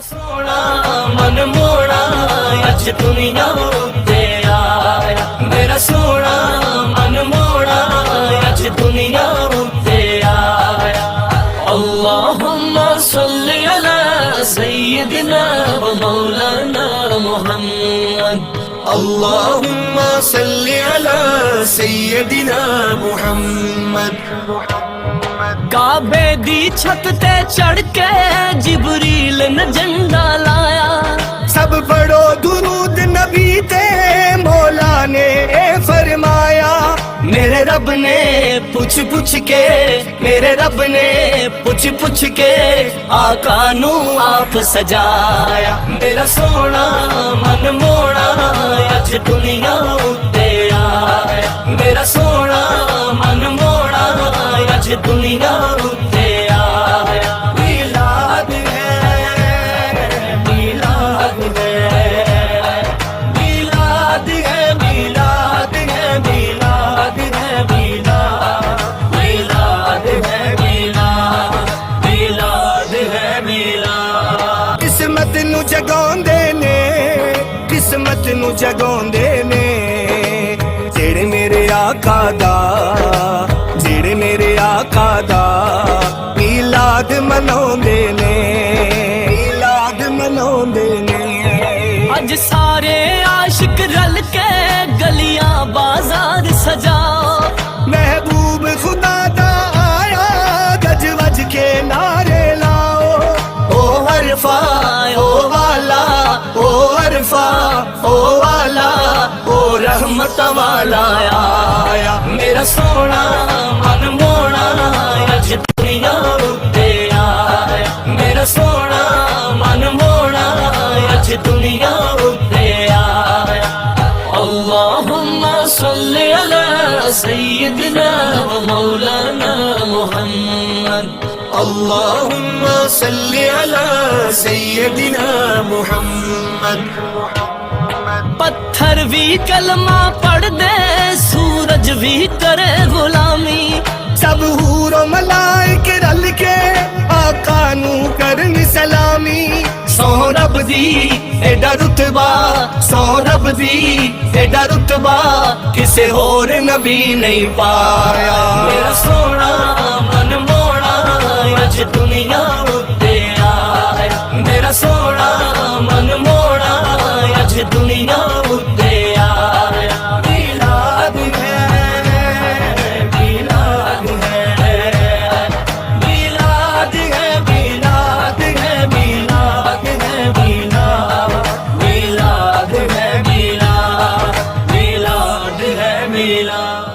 سونا من موڑا اج دنیا تے آیا، میرا سونا من موڑا اج دنیا تے آیا۔ اللہم صلی علی سیدنا و مولانا محمد، اللہم صلی علی سیدنا محمد۔ کعبے دی چھت تے چڑھ کے جبریل نے جھنڈا لایا، سب پڑھو درود نبی تے مولا نے فرمایا، میرے رب نے پوچھ پوچھ کے، میرے رب نے پوچھ پوچھ کے آقا نو آپ سجایا۔ میرا سونا من موڑا اج دنیا تے آیا، میرا سونا من موڑا اج دنیا تے آیا۔ میلاد ہے، میلاد ہے، میلاد ہے، میلاد ہے، میلاد ہے، میلاد، میلاد ہے، میلاد، میلاد ہے، میلاد۔ قسمت نو جگاندے نے، قسمت نو جگاندے نے، جڑے میرے آقا دا، جڑے میرے آقا دا میلاد مناوندے نے، میلاد مناوندے نے۔ اج سارے عاشق رل کے گلیاں بازار سجاؤ، محبوب خدا دا آیا، گج وج کے نعرے لاؤ، او عرفہ او والا، او عرفہ او والا، او رحمت والا آیا۔ میرا سونا من موڑا اج دنیا تے آیا، میرا سونا من موڑا اج دنیا تے آیا۔ اللہم صلی علی سیدنا و مولانا محمد، اللہم صلی علی سیدنا محمد۔ پتھر بھی کلمہ پڑھ دے، سورج بھی کرے غلامی، سب حور و ملائک رل کے آقا نو کرن سلامی، سو رب دی ایڈا رتبہ، سو رب دی ایڈا رتبہ کسے اور نبی نہیں پایا۔ میرا سونا من موڑا اج دنیا تے آیا، میرا سونا من موڑا اج دنیا تے آیا۔ میلاد ہے، میلاد ہے، میلاد ہے، میلاد ہے، میلاد ہے، میلاد، میلاد ہے، میلاد، میلاد ہے، میلاد۔